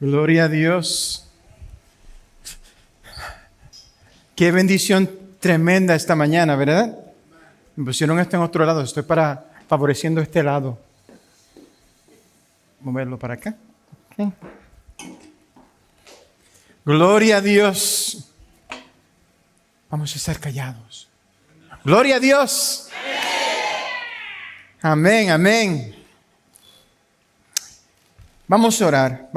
Gloria a Dios. Qué bendición tremenda esta mañana, ¿verdad? Me pusieron esto en otro lado. Estoy favoreciendo este lado. Moverlo para acá. Okay. Gloria a Dios. Vamos a estar callados. Gloria a Dios. Amén, amén. Vamos a orar.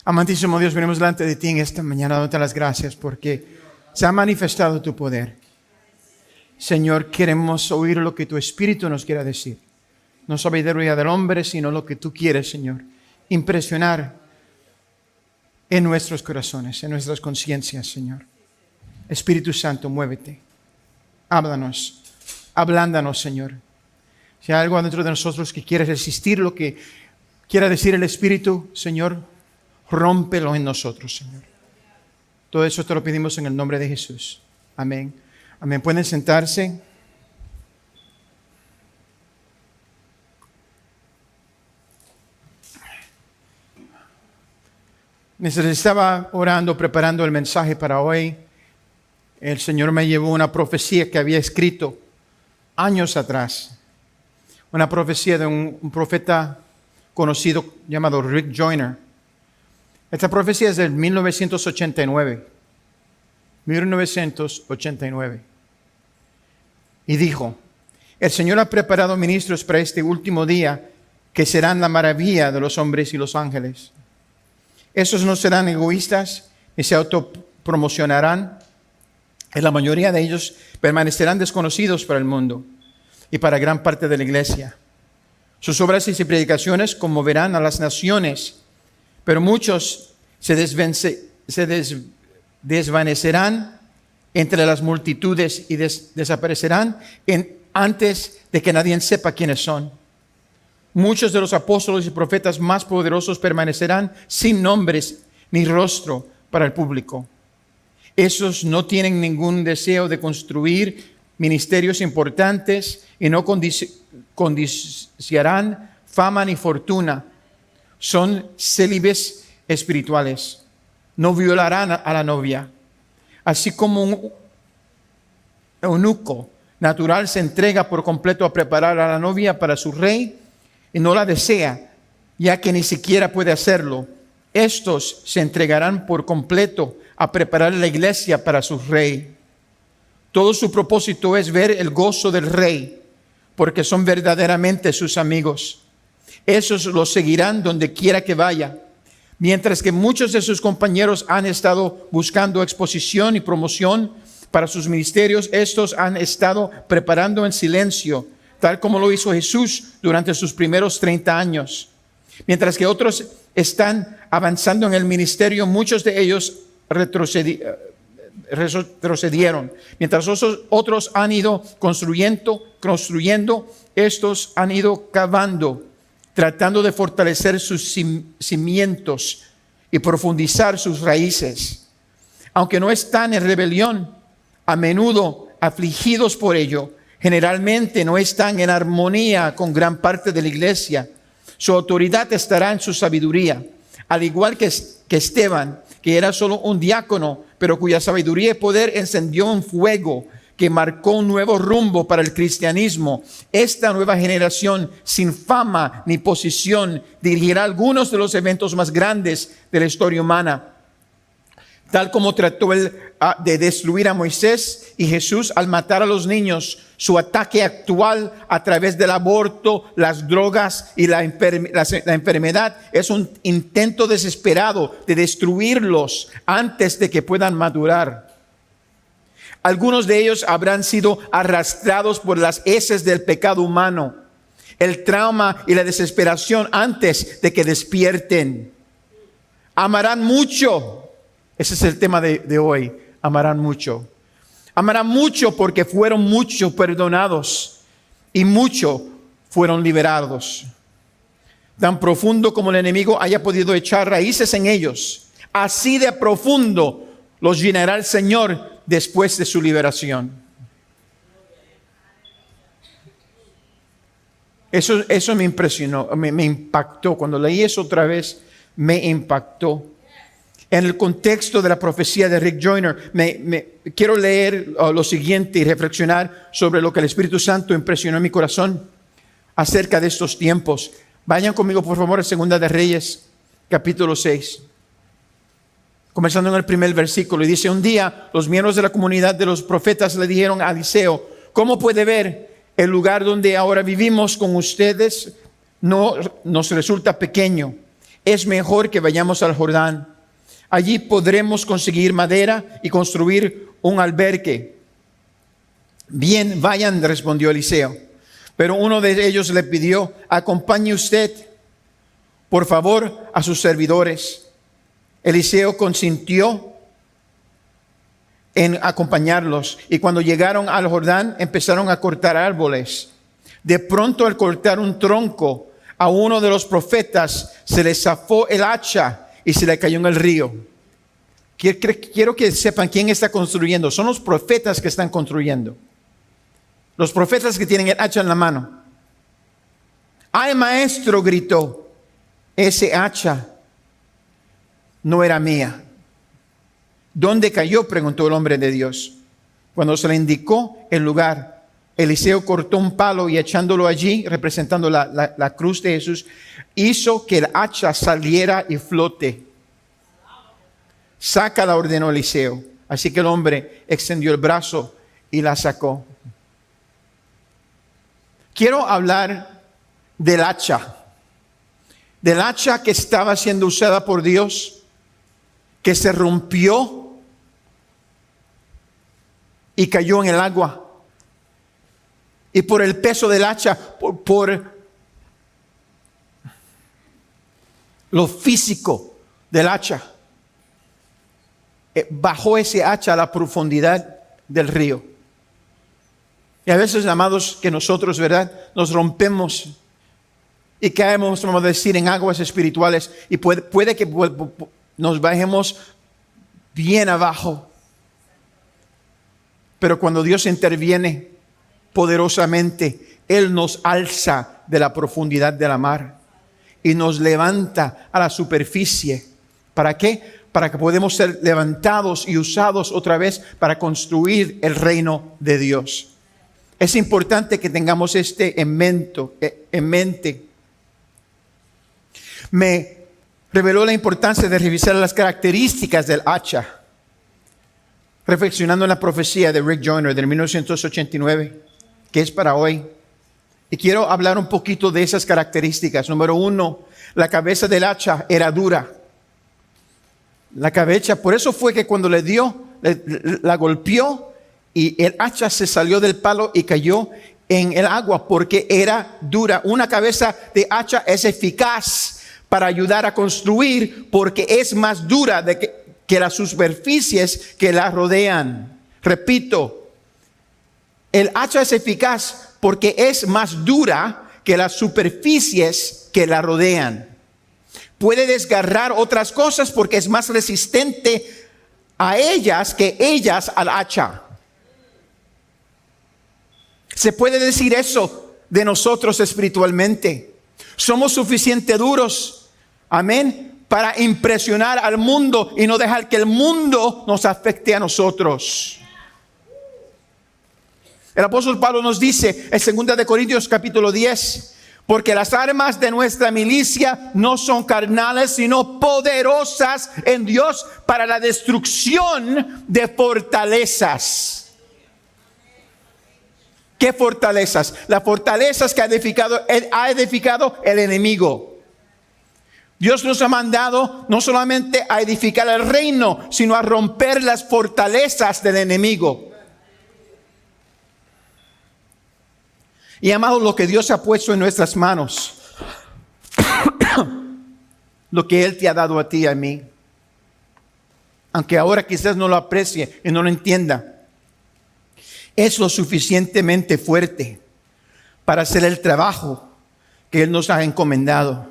Amantísimo Dios, venimos delante de ti en esta mañana dándote las gracias porque se ha manifestado tu poder. Señor, queremos oír lo que tu Espíritu nos quiera decir. No sabiduría del hombre, sino lo que tú quieres, Señor. Impresionar en nuestros corazones, en nuestras conciencias, Señor. Espíritu Santo, muévete. Háblanos. Ablándanos, Señor. Si hay algo dentro de nosotros que quiere resistir lo que quiera decir el Espíritu, Señor, rómpelo en nosotros, Señor. Todo eso te lo pedimos en el nombre de Jesús. Amén. Amén. Pueden sentarse. Mientras estaba orando, preparando el mensaje para hoy, el Señor me llevó una profecía que había escrito años atrás. Una profecía de un profeta conocido llamado Rick Joyner. Esta profecía es del 1989. 1989. Y dijo, el Señor ha preparado ministros para este último día que serán la maravilla de los hombres y los ángeles. Esos no serán egoístas ni se autopromocionarán. Y la mayoría de ellos permanecerán desconocidos para el mundo y para gran parte de la iglesia. Sus obras y predicaciones conmoverán a las naciones, pero muchos se desvanecerán entre las multitudes y desaparecerán antes de que nadie sepa quiénes son. Muchos de los apóstoles y profetas más poderosos permanecerán sin nombres ni rostro para el público. Esos no tienen ningún deseo de construir ministerios importantes y no codiciarán fama ni fortuna. Son célibes espirituales. No violarán a la novia. Así como un eunuco natural se entrega por completo a preparar a la novia para su rey y no la desea, ya que ni siquiera puede hacerlo. Estos se entregarán por completo a preparar la iglesia para su rey. Todo su propósito es ver el gozo del rey, porque son verdaderamente sus amigos. Esos los seguirán donde quiera que vaya. Mientras que muchos de sus compañeros han estado buscando exposición y promoción para sus ministerios, estos han estado preparando en silencio, tal como lo hizo Jesús durante sus primeros 30 años. Mientras que otros están avanzando en el ministerio, muchos de ellos retrocedieron. Mientras otros han ido construyendo, estos han ido cavando, tratando de fortalecer sus cimientos y profundizar sus raíces. Aunque no están en rebelión, a menudo afligidos por ello, generalmente no están en armonía con gran parte de la iglesia. Su autoridad estará en su sabiduría, al igual que Esteban, que era solo un diácono, pero cuya sabiduría y poder encendió un fuego que marcó un nuevo rumbo para el cristianismo. Esta nueva generación, sin fama ni posición, dirigirá algunos de los eventos más grandes de la historia humana. Tal como trató de destruir a Moisés y Jesús al matar a los niños, su ataque actual a través del aborto, las drogas y la enfermedad es un intento desesperado de destruirlos antes de que puedan madurar. Algunos de ellos habrán sido arrastrados por las heces del pecado humano, el trauma y la desesperación antes de que despierten. Amarán mucho. Ese es el tema de hoy. Amarán mucho. Amarán mucho porque fueron mucho perdonados y mucho fueron liberados. Tan profundo como el enemigo haya podido echar raíces en ellos, así de profundo los llenará el Señor después de su liberación. Eso me impresionó, me impactó. Cuando leí eso otra vez, me impactó. En el contexto de la profecía de Rick Joyner, quiero leer lo siguiente y reflexionar sobre lo que el Espíritu Santo impresionó en mi corazón acerca de estos tiempos. Vayan conmigo, por favor, a Segunda de Reyes, capítulo 6. Comenzando en el primer versículo, y dice: un día los miembros de la comunidad de los profetas le dijeron a Eliseo: ¿cómo puede ver? El lugar donde ahora vivimos con ustedes no nos resulta pequeño. Es mejor que vayamos al Jordán. Allí podremos conseguir madera y construir un albergue. Bien, vayan, respondió Eliseo. Pero uno de ellos le pidió: acompañe usted, por favor, a sus servidores. Eliseo consintió en acompañarlos, y cuando llegaron al Jordán empezaron a cortar árboles. De pronto, al cortar un tronco, a uno de los profetas se le zafó el hacha y se le cayó en el río. Quiero que sepan quién está construyendo. Son los profetas que están construyendo. Los profetas que tienen el hacha en la mano. ¡Ay, maestro!, gritó. Ese hacha no era mía. ¿Dónde cayó?, preguntó el hombre de Dios. Cuando se le indicó el lugar, Eliseo cortó un palo y echándolo allí, representando la cruz de Jesús, hizo que el hacha saliera y flote. Sácala, ordenó Eliseo. Así que el hombre extendió el brazo y la sacó. Quiero hablar del hacha que estaba siendo usada por Dios, que se rompió y cayó en el agua. Y por el peso del hacha, por lo físico del hacha, bajó ese hacha a la profundidad del río. Y a veces, amados, que nosotros, ¿verdad?, nos rompemos y caemos, vamos a decir, en aguas espirituales, y puede que nos bajemos bien abajo. Pero cuando Dios interviene poderosamente, Él nos alza de la profundidad de la mar y nos levanta a la superficie. ¿Para qué? Para que podamos ser levantados y usados otra vez para construir el reino de Dios. Es importante que tengamos en mente. Me reveló la importancia de revisar las características del hacha, reflexionando en la profecía de Rick Joyner de 1989, que es para hoy. Y quiero hablar un poquito de esas características. Número 1, la cabeza del hacha era dura. La cabeza, por eso fue que cuando le dio, la golpeó y el hacha se salió del palo y cayó en el agua porque era dura. Una cabeza de hacha es eficaz para ayudar a construir porque es más dura que las superficies que la rodean. Repito, el hacha es eficaz porque es más dura que las superficies que la rodean. Puede desgarrar otras cosas porque es más resistente a ellas que ellas al hacha. Se puede decir eso de nosotros espiritualmente. Somos suficientemente duros, amén, para impresionar al mundo y no dejar que el mundo nos afecte a nosotros. El apóstol Pablo nos dice en 2 Corintios capítulo 10, porque las armas de nuestra milicia no son carnales, sino poderosas en Dios para la destrucción de fortalezas. ¿Qué fortalezas? Las fortalezas que ha edificado el enemigo. Dios nos ha mandado no solamente a edificar el reino, sino a romper las fortalezas del enemigo. Y amados, lo que Dios ha puesto en nuestras manos, lo que Él te ha dado a ti y a mí, aunque ahora quizás no lo aprecie y no lo entienda, es lo suficientemente fuerte para hacer el trabajo que Él nos ha encomendado,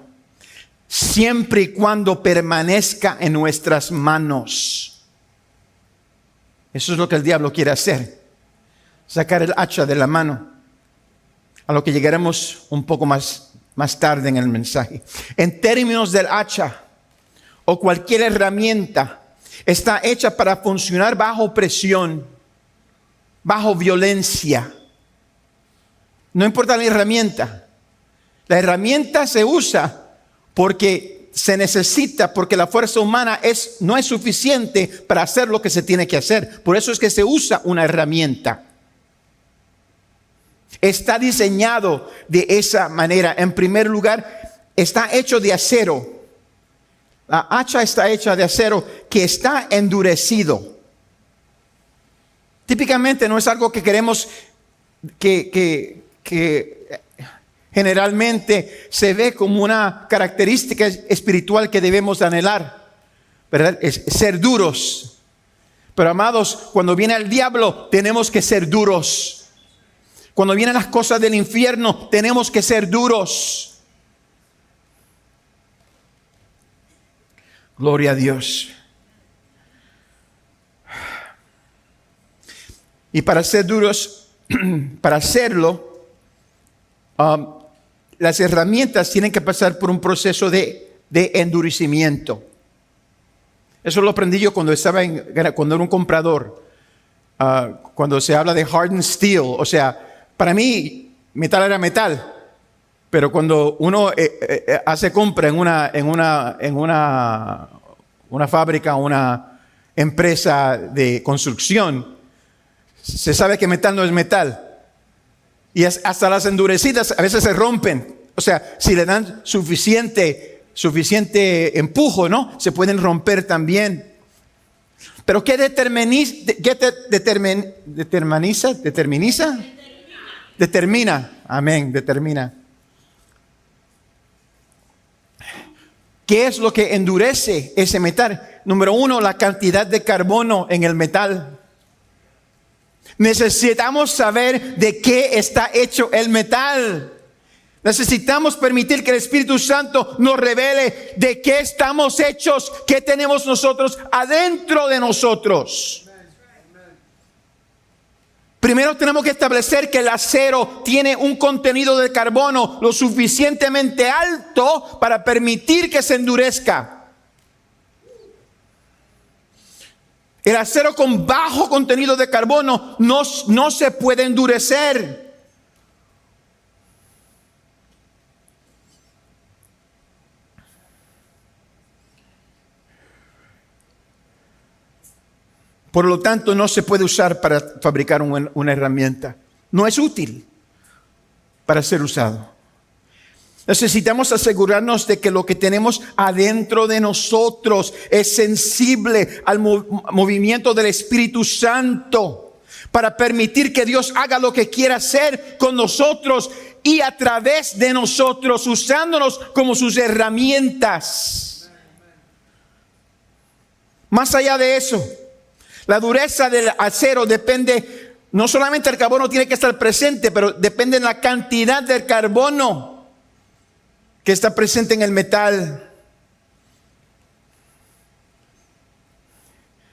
siempre y cuando permanezca en nuestras manos. Eso es lo que el diablo quiere hacer, sacar el hacha de la mano. a lo que llegaremos un poco más tarde en el mensaje. En términos del hacha o cualquier herramienta, está hecha para funcionar bajo presión, bajo violencia. No importa la herramienta. La herramienta se usa porque se necesita, porque la fuerza humana no es suficiente para hacer lo que se tiene que hacer. Por eso es que se usa una herramienta. Está diseñado de esa manera. En primer lugar, está hecho de acero. La hacha está hecha de acero que está endurecido. Típicamente no es algo que queremos que generalmente se ve como una característica espiritual que debemos anhelar, ¿verdad? Es ser duros. Pero amados, cuando viene el diablo, tenemos que ser duros. Cuando vienen las cosas del infierno, tenemos que ser duros. Gloria a Dios. Y para ser duros, para hacerlo, las herramientas tienen que pasar por un proceso de endurecimiento. Eso lo aprendí yo cuando era un comprador. Cuando se habla de hardened steel, o sea, para mí metal era metal. Pero cuando uno hace compra en una fábrica, una empresa de construcción, se sabe que metal no es metal. Y hasta las endurecidas a veces se rompen. O sea, si le dan suficiente empujo, ¿no? Se pueden romper también. Pero ¿qué determina? Amén, determina. ¿Qué es lo que endurece ese metal? Número uno, la cantidad de carbono en el metal. Necesitamos saber de qué está hecho el metal. Necesitamos permitir que el Espíritu Santo nos revele de qué estamos hechos, qué tenemos nosotros adentro de nosotros. Primero tenemos que establecer que el acero tiene un contenido de carbono lo suficientemente alto para permitir que se endurezca. El acero con bajo contenido de carbono no se puede endurecer. Por lo tanto, no se puede usar para fabricar una herramienta. No es útil para ser usado. Necesitamos asegurarnos de que lo que tenemos adentro de nosotros es sensible al movimiento del Espíritu Santo para permitir que Dios haga lo que quiera hacer con nosotros y a través de nosotros, usándonos como sus herramientas. Más allá de eso, la dureza del acero depende, no solamente el carbono tiene que estar presente, pero depende de la cantidad del carbono que está presente en el metal.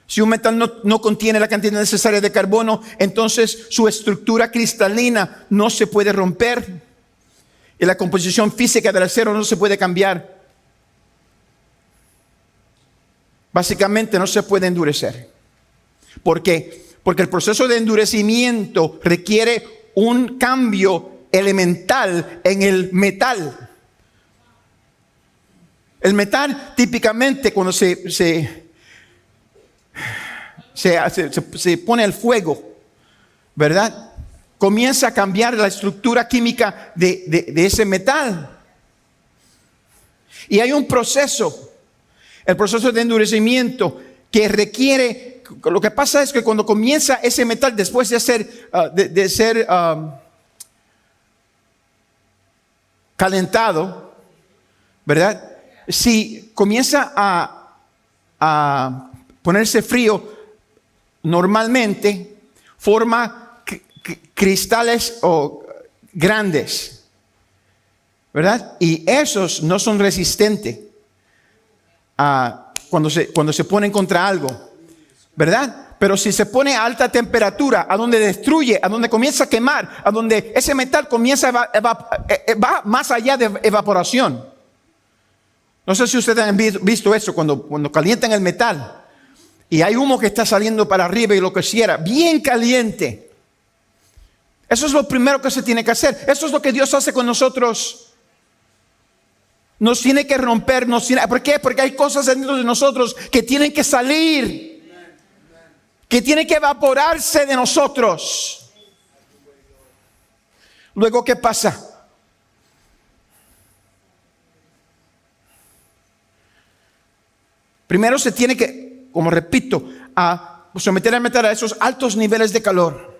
Si un metal no contiene la cantidad necesaria de carbono, entonces su estructura cristalina no se puede romper y la composición física del acero no se puede cambiar. Básicamente no se puede endurecer. ¿Por qué? Porque el proceso de endurecimiento requiere un cambio elemental en el metal. El metal típicamente cuando se pone al fuego, ¿verdad? Comienza a cambiar la estructura química de ese metal. Y hay un proceso, el proceso de endurecimiento que requiere. Lo que pasa es que cuando comienza ese metal, después de ser calentado, ¿verdad? Si comienza a ponerse frío, normalmente forma cristales grandes, ¿verdad? Y esos no son resistentes cuando se ponen contra algo, ¿verdad? Pero si se pone a alta temperatura, a donde destruye, a donde comienza a quemar, a donde ese metal comienza va más allá de evaporación. No sé si ustedes han visto eso cuando calientan el metal y hay humo que está saliendo para arriba y lo que quiera, bien caliente. Eso es lo primero que se tiene que hacer. Eso es lo que Dios hace con nosotros. Nos tiene que romper. ¿Por qué? Porque hay cosas dentro de nosotros que tienen que salir. Que tiene que evaporarse de nosotros. Luego, ¿qué pasa? Primero se tiene que, como repito, a someter al metal a esos altos niveles de calor.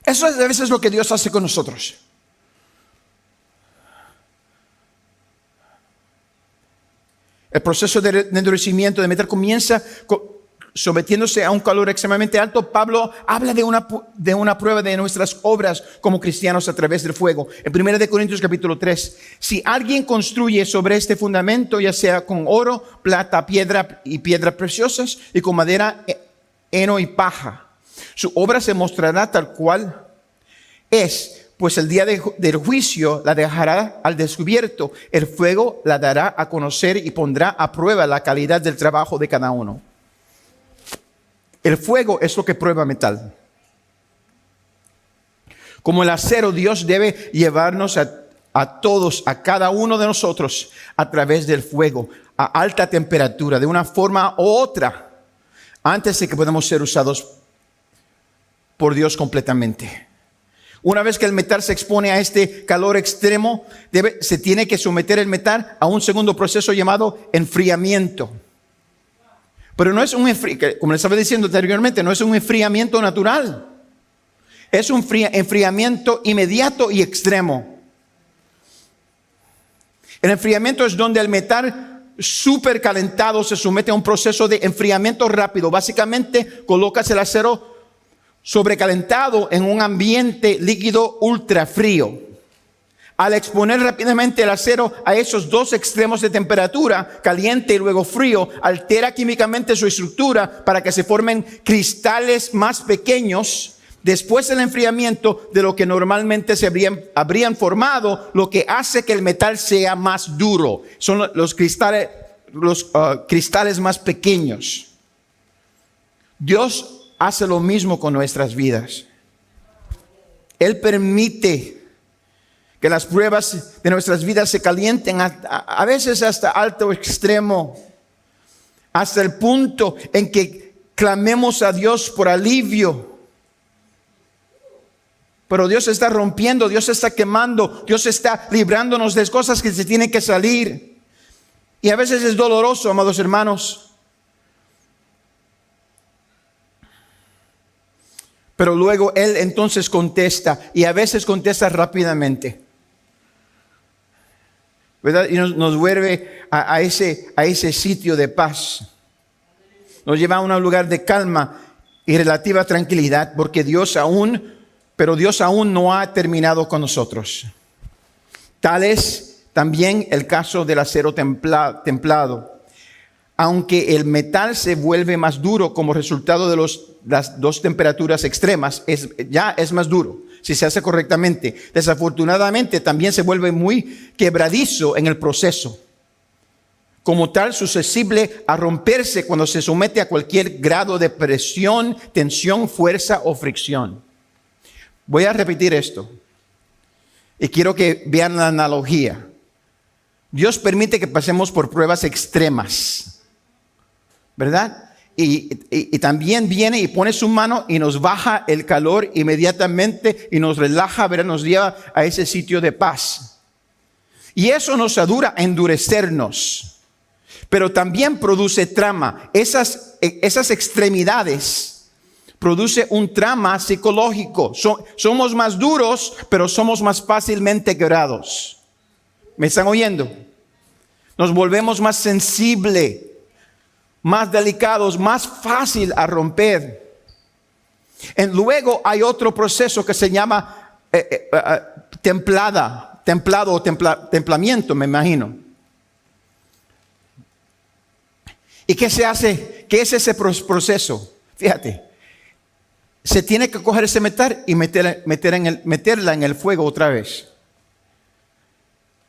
Eso es a veces lo que Dios hace con nosotros. El proceso de endurecimiento de metal comienza sometiéndose a un calor extremadamente alto. Pablo habla de una prueba de nuestras obras como cristianos a través del fuego. En 1 Corintios capítulo 3, si alguien construye sobre este fundamento, ya sea con oro, plata, piedra y piedras preciosas, y con madera, heno y paja, su obra se mostrará tal cual es. Pues el día del juicio la dejará al descubierto. El fuego la dará a conocer y pondrá a prueba la calidad del trabajo de cada uno. El fuego es lo que prueba metal. Como el acero, Dios debe llevarnos a todos, a cada uno de nosotros, a través del fuego, a alta temperatura, de una forma u otra, antes de que podamos ser usados por Dios completamente. Una vez que el metal se expone a este calor extremo, se tiene que someter el metal a un segundo proceso llamado enfriamiento. Pero no es un enfriamiento, como les estaba diciendo anteriormente, no es un enfriamiento natural. Es un enfriamiento inmediato y extremo. El enfriamiento es donde el metal supercalentado se somete a un proceso de enfriamiento rápido. Básicamente colocas el acero sobrecalentado en un ambiente líquido ultra frío. Al exponer rápidamente el acero a esos dos extremos de temperatura, caliente y luego frío, altera químicamente su estructura para que se formen cristales más pequeños después del enfriamiento de lo que normalmente se habrían formado, lo que hace que el metal sea más duro. Son los cristales más pequeños. Dios hace lo mismo con nuestras vidas. Él permite que las pruebas de nuestras vidas se calienten a veces hasta alto extremo, hasta el punto en que clamemos a Dios por alivio. Pero Dios está rompiendo, Dios está quemando, Dios está librándonos de cosas que se tienen que salir. Y a veces es doloroso, amados hermanos. Pero luego Él entonces contesta, y a veces contesta rápidamente, ¿verdad? Y nos vuelve a ese sitio de paz. Nos lleva a un lugar de calma y relativa tranquilidad, porque Dios aún no ha terminado con nosotros. Tal es también el caso del acero templado. Aunque el metal se vuelve más duro como resultado de las dos temperaturas extremas, ya es más duro si se hace correctamente. Desafortunadamente también se vuelve muy quebradizo en el proceso. Como tal, susceptible a romperse cuando se somete a cualquier grado de presión, tensión, fuerza o fricción. Voy a repetir esto y quiero que vean la analogía. Dios permite que pasemos por pruebas extremas, ¿verdad? Y también viene y pone su mano y nos baja el calor inmediatamente y nos relaja, ¿verdad? Nos lleva a ese sitio de paz. Y eso nos ayuda a endurecernos, pero también produce trama. Esas extremidades produce un trama psicológico. Somos más duros, pero somos más fácilmente quebrados. ¿Me están oyendo? Nos volvemos más sensibles, más delicados, más fácil a romper. Luego hay otro proceso que se llama templamiento, me imagino. ¿Y qué se hace? ¿Qué es ese proceso? Fíjate, se tiene que coger ese metal y meterla en el fuego otra vez.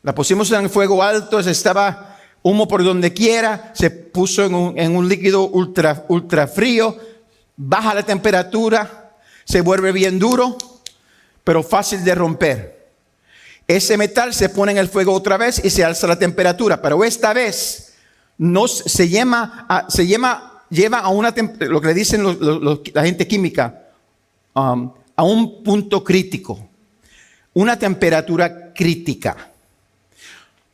La pusimos en el fuego alto, estaba humo por donde quiera, se puso en un líquido ultra frío, baja la temperatura, se vuelve bien duro, pero fácil de romper. Ese metal se pone en el fuego otra vez y se alza la temperatura, pero esta vez lleva a una lo que le dicen la gente química, a un punto crítico, una temperatura crítica.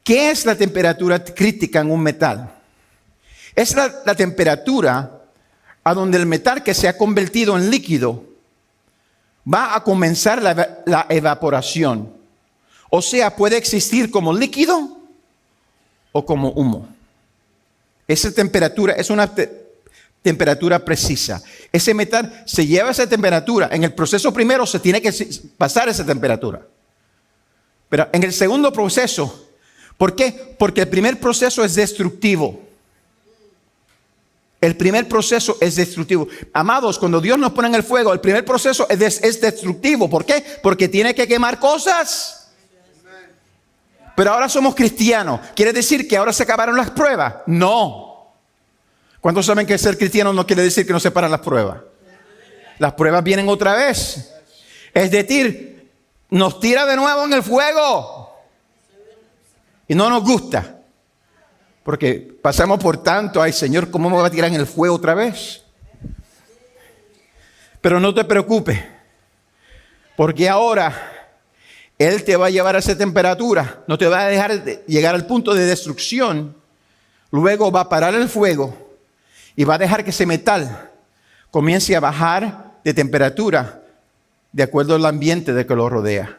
¿Qué es la temperatura crítica en un metal? Es la temperatura a donde el metal que se ha convertido en líquido va a comenzar la evaporación. O sea, puede existir como líquido o como humo. Esa temperatura es una temperatura precisa. Ese metal se lleva a esa temperatura. En el proceso primero se tiene que pasar esa temperatura. Pero en el segundo proceso, ¿por qué? Porque el primer proceso es destructivo. El primer proceso es destructivo. Amados, cuando Dios nos pone en el fuego, el primer proceso es destructivo. ¿Por qué? Porque tiene que quemar cosas. Pero ahora somos cristianos. ¿Quiere decir que ahora se acabaron las pruebas? No. ¿Cuántos saben que ser cristiano no quiere decir que no se paran las pruebas? Las pruebas vienen otra vez. Es decir, nos tira de nuevo en el fuego. Y no nos gusta. Porque pasamos por tanto. Ay, Señor, ¿cómo me va a tirar en el fuego otra vez? Pero no te preocupes. Porque ahora Él te va a llevar a esa temperatura, no te va a dejar llegar al punto de destrucción. Luego va a parar el fuego y va a dejar que ese metal comience a bajar de temperatura de acuerdo al ambiente de que lo rodea.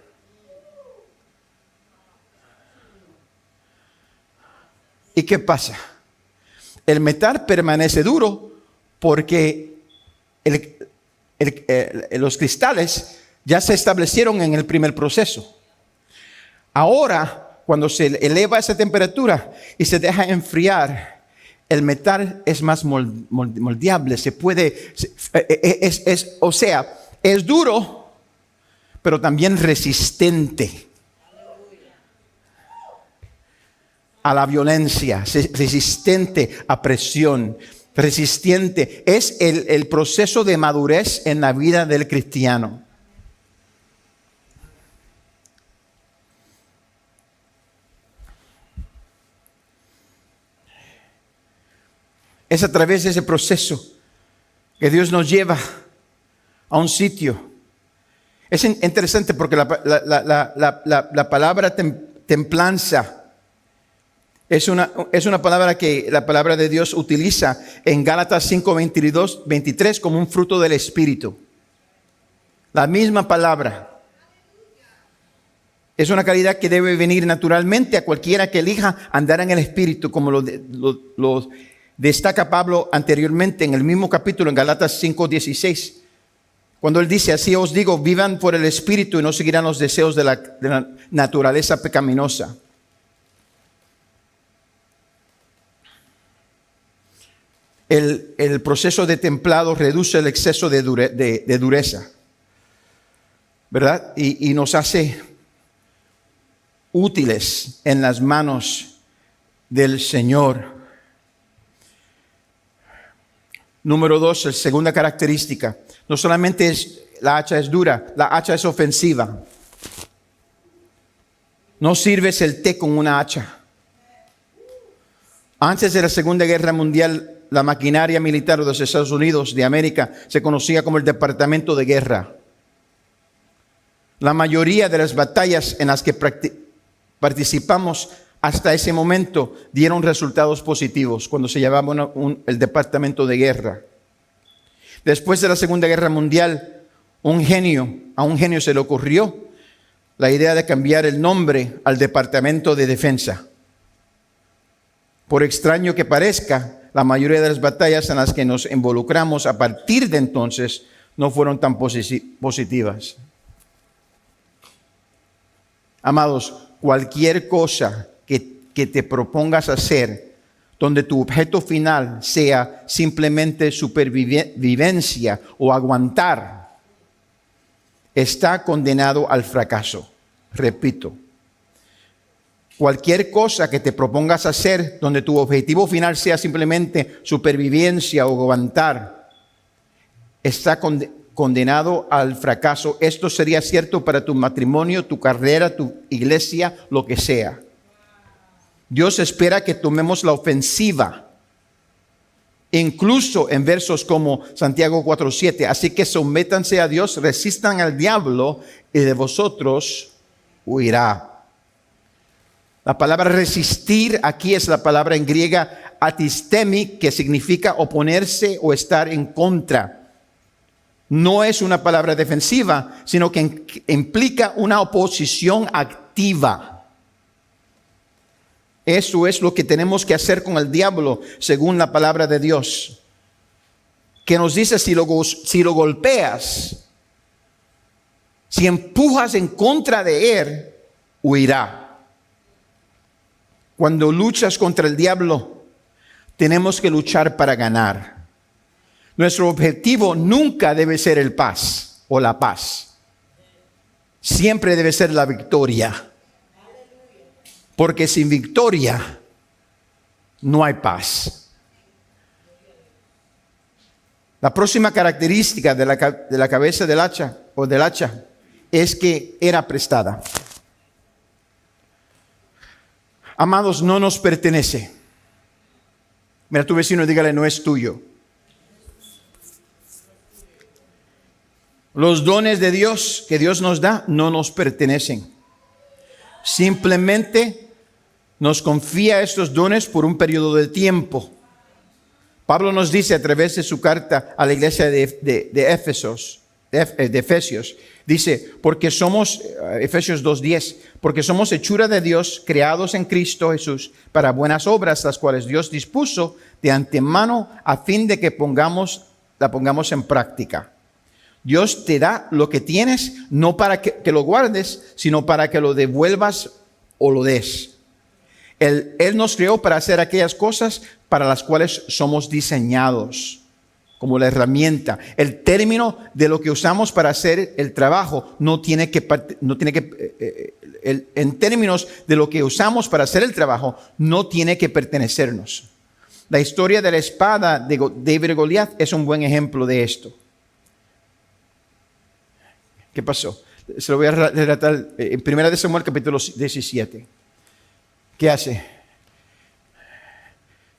¿Y qué pasa? El metal permanece duro porque los cristales ya se establecieron en el primer proceso. Ahora, cuando se eleva esa temperatura y se deja enfriar, el metal es más moldeable, se puede, o sea, es duro, pero también resistente a la violencia, resistente a presión, resistente. Es el proceso de madurez en la vida del cristiano. Es a través de ese proceso que Dios nos lleva a un sitio. Es interesante porque la palabra templanza es una palabra que la palabra de Dios utiliza en Gálatas 5:22-23 como un fruto del Espíritu. La misma palabra. Es una calidad que debe venir naturalmente a cualquiera que elija andar en el Espíritu, como lo destaca Pablo anteriormente en el mismo capítulo, en Gálatas 5:16, cuando él dice: así os digo, vivan por el Espíritu y no seguirán los deseos de la naturaleza pecaminosa. El proceso de templado reduce el exceso de dureza, ¿verdad? Y nos hace útiles en las manos del Señor. Número 2, la segunda característica. No solamente la hacha es dura, la hacha es ofensiva. No sirves el té con una hacha. Antes de la Segunda Guerra Mundial, la maquinaria militar de los Estados Unidos de América se conocía como el Departamento de Guerra. La mayoría de las batallas en las que participamos hasta ese momento dieron resultados positivos cuando se llamaba el Departamento de Guerra. Después de la Segunda Guerra Mundial, a un genio se le ocurrió la idea de cambiar el nombre al Departamento de Defensa. Por extraño que parezca, la mayoría de las batallas en las que nos involucramos a partir de entonces no fueron tan positivas. Amados, cualquier cosa que te propongas hacer, donde tu objeto final sea simplemente supervivencia o aguantar, está condenado al fracaso. Repito, cualquier cosa que te propongas hacer donde tu objetivo final sea simplemente supervivencia o aguantar, está condenado al fracaso. Esto sería cierto para tu matrimonio, tu carrera, tu iglesia, lo que sea. Dios espera que tomemos la ofensiva, incluso en versos como Santiago 4:7. Así que sométanse a Dios, resistan al diablo y de vosotros huirá. La palabra resistir aquí es la palabra en griega atistemi, que significa oponerse o estar en contra. No es una palabra defensiva, sino que implica una oposición activa. Eso es lo que tenemos que hacer con el diablo, según la palabra de Dios, que nos dice si lo golpeas, si empujas en contra de él, huirá. Cuando luchas contra el diablo, tenemos que luchar para ganar. Nuestro objetivo nunca debe ser el paz o la paz. Siempre debe ser la victoria. Porque sin victoria no hay paz. La próxima característica de la cabeza del hacha o del hacha es que era prestada. Amados, no nos pertenece. Mira a tu vecino y dígale, no es tuyo. Los dones de Dios que Dios nos da no nos pertenecen. Simplemente nos confía estos dones por un periodo de tiempo. Pablo nos dice a través de su carta a la iglesia de Efesios, dice, porque somos, Efesios 2:10, porque somos hechura de Dios, creados en Cristo Jesús, para buenas obras, las cuales Dios dispuso de antemano a fin de que la pongamos en práctica. Dios te da lo que tienes, no para que lo guardes, sino para que lo devuelvas o lo des. Él nos creó para hacer aquellas cosas para las cuales somos diseñados, como la herramienta. El término de lo que usamos para hacer el trabajo en términos de lo que usamos para hacer el trabajo, no tiene que pertenecernos. La historia de la espada de David y Goliat es un buen ejemplo de esto. ¿Qué pasó? Se lo voy a relatar en 1 Samuel capítulo 17. ¿Qué hace?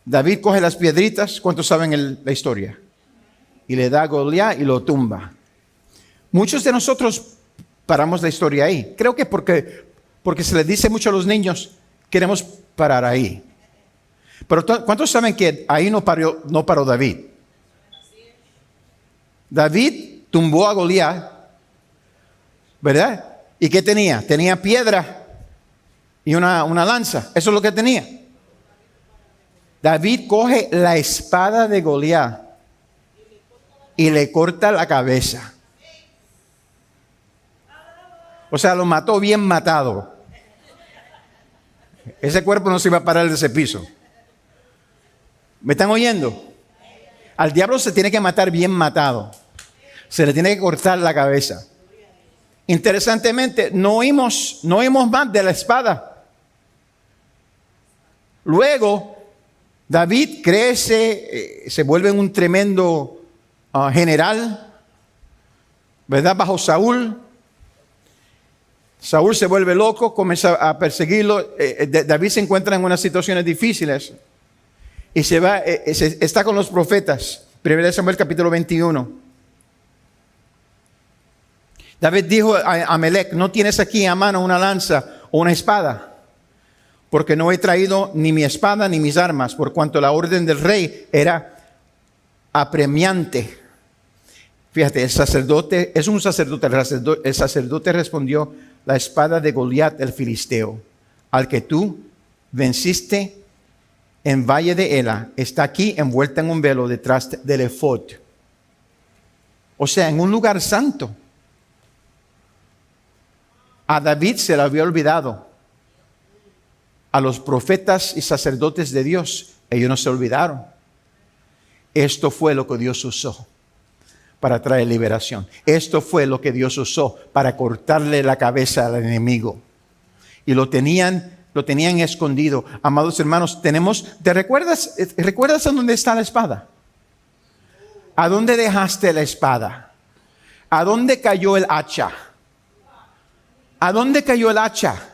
David coge las piedritas, ¿cuántos saben la historia? Y le da a Goliat y lo tumba. Muchos de nosotros paramos la historia ahí. Creo que porque se les dice mucho a los niños, queremos parar ahí. Pero ¿cuántos saben que ahí no paró David? David tumbó a Goliat, ¿verdad? ¿Y qué tenía? Tenía piedra y una lanza. Eso es lo que tenía. David coge la espada de Goliat y le corta la cabeza. O sea, lo mató bien matado. Ese cuerpo no se iba a parar de ese piso. ¿Me están oyendo? Al diablo se tiene que matar bien matado. Se le tiene que cortar la cabeza. Interesantemente, no oímos más de la espada. Luego, David crece, se vuelve un tremendo general, ¿verdad? Bajo Saúl. Saúl se vuelve loco, comienza a perseguirlo. David se encuentra en unas situaciones difíciles y está con los profetas. 1 Samuel capítulo 21. David dijo a Amalek, no tienes aquí a mano una lanza o una espada, porque no he traído ni mi espada ni mis armas, por cuanto la orden del rey era apremiante. Fíjate, el sacerdote respondió, la espada de Goliat el filisteo, al que tú venciste en valle de Ela, está aquí envuelta en un velo detrás del efod. O sea, en un lugar santo. A David se le había olvidado a los profetas y sacerdotes de Dios, ellos no se olvidaron. Esto fue lo que Dios usó para traer liberación. Esto fue lo que Dios usó para cortarle la cabeza al enemigo. Y lo tenían escondido. Amados hermanos, ¿te recuerdas a dónde está la espada? ¿A dónde dejaste la espada? ¿A dónde cayó el hacha? ¿A dónde cayó el hacha?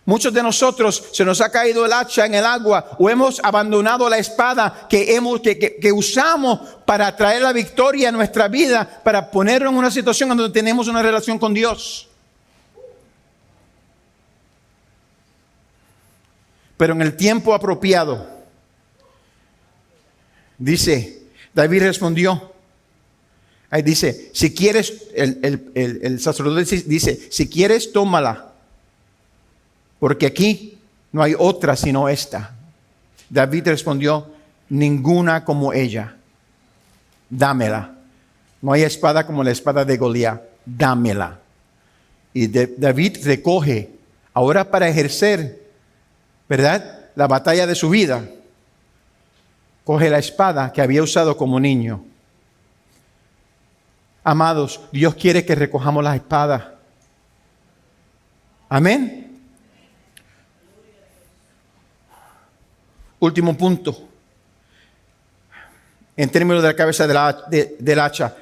Muchos de nosotros se nos ha caído el hacha en el agua o hemos abandonado la espada que usamos para traer la victoria a nuestra vida, para ponernos en una situación donde tenemos una relación con Dios. Pero en el tiempo apropiado, David respondió. Ahí dice, si quieres, el sacerdote dice, si quieres, tómala. Porque aquí no hay otra sino esta. David respondió, ninguna como ella. Dámela. No hay espada como la espada de Goliat. Dámela. Y David recoge, ahora para ejercer, ¿verdad?, la batalla de su vida. Coge la espada que había usado como niño. Amados, Dios quiere que recojamos la espada. Amén. Último punto. En términos de la cabeza del hacha.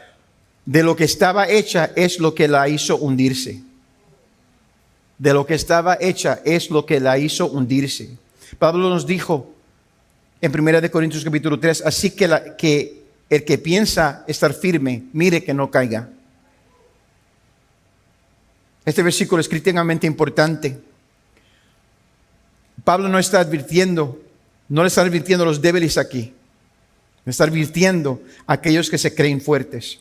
De lo que estaba hecha es lo que la hizo hundirse. De lo que estaba hecha es lo que la hizo hundirse. Pablo nos dijo en 1 Corintios capítulo 3, así que el que piensa estar firme, mire que no caiga. Este versículo es críticamente importante. Pablo no le está advirtiendo a los débiles aquí. Le está advirtiendo a aquellos que se creen fuertes.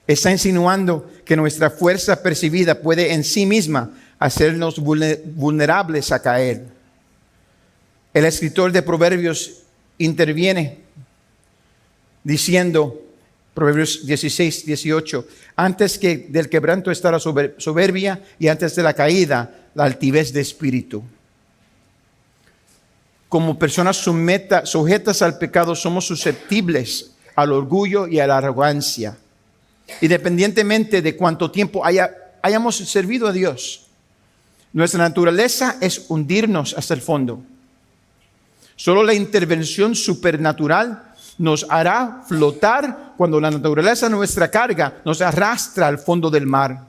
Está insinuando que nuestra fuerza percibida puede en sí misma hacernos vulnerables a caer. El escritor de Proverbios interviene diciendo, Proverbios 16, 18, antes que del quebranto está la soberbia y antes de la caída, la altivez de espíritu. Como personas sujetas al pecado, somos susceptibles al orgullo y a la arrogancia. Independientemente de cuánto tiempo hayamos servido a Dios, nuestra naturaleza es hundirnos hasta el fondo. Solo la intervención supernatural nos hará flotar cuando la naturaleza de nuestra carga nos arrastra al fondo del mar.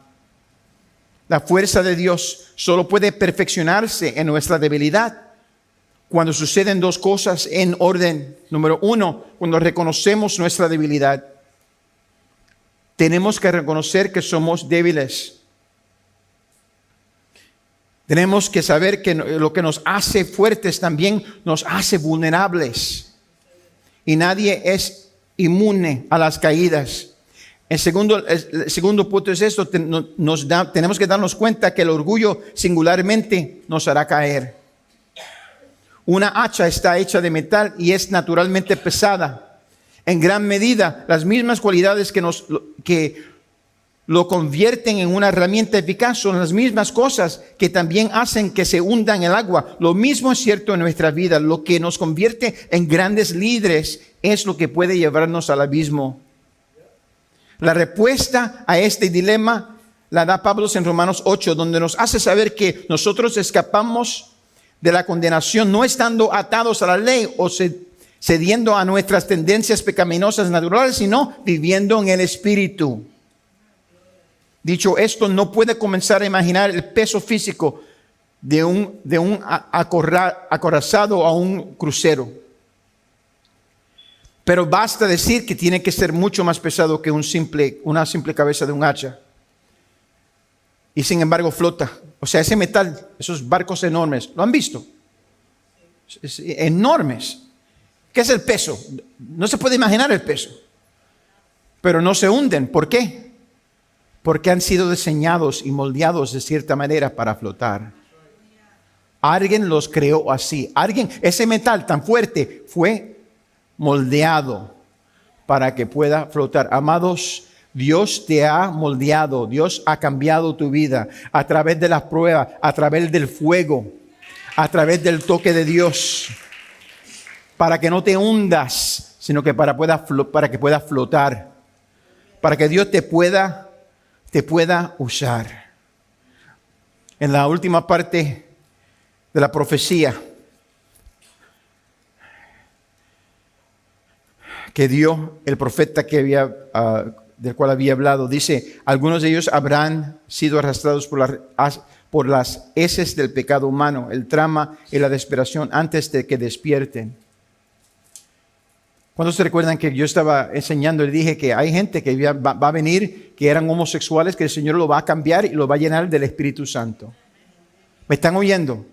La fuerza de Dios solo puede perfeccionarse en nuestra debilidad cuando suceden dos cosas en orden. Número uno, cuando reconocemos nuestra debilidad. Tenemos que reconocer que somos débiles. Tenemos que saber que lo que nos hace fuertes también nos hace vulnerables. Y nadie es inmune a las caídas. El segundo punto es esto, tenemos que darnos cuenta que el orgullo singularmente nos hará caer. Una hacha está hecha de metal y es naturalmente pesada. En gran medida, las mismas cualidades que lo convierten en una herramienta eficaz son las mismas cosas que también hacen que se hunda en el agua. Lo mismo es cierto en nuestra vida. Lo que nos convierte en grandes líderes es lo que puede llevarnos al abismo. La respuesta a este dilema la da Pablo en Romanos 8, donde nos hace saber que nosotros escapamos de la condenación no estando atados a la ley o cediendo a nuestras tendencias pecaminosas naturales, sino viviendo en el Espíritu. Dicho esto, no puede comenzar a imaginar el peso físico de un acorazado a un crucero. Pero basta decir que tiene que ser mucho más pesado que una simple cabeza de un hacha. Y sin embargo flota. O sea, ese metal, esos barcos enormes, ¿lo han visto? Enormes. ¿Qué es el peso? No se puede imaginar el peso. Pero no se hunden. ¿Por qué? Porque han sido diseñados y moldeados de cierta manera para flotar. Alguien los creó así. Ese metal tan fuerte fue moldeado para que pueda flotar. Amados, Dios te ha moldeado, Dios ha cambiado tu vida a través de las pruebas, a través del fuego. a través del toque de Dios, para que no te hundas, sino que para que puedas flotar, para que Dios te pueda usar. En la última parte de la profecía que dio el profeta del cual había hablado, dice: algunos de ellos habrán sido arrastrados por las heces del pecado humano, el trama y la desesperación antes de que despierten. ¿Cuántos se recuerdan que yo estaba enseñando y dije que hay gente que va a venir, que eran homosexuales, que el Señor lo va a cambiar y lo va a llenar del Espíritu Santo? ¿Me están oyendo?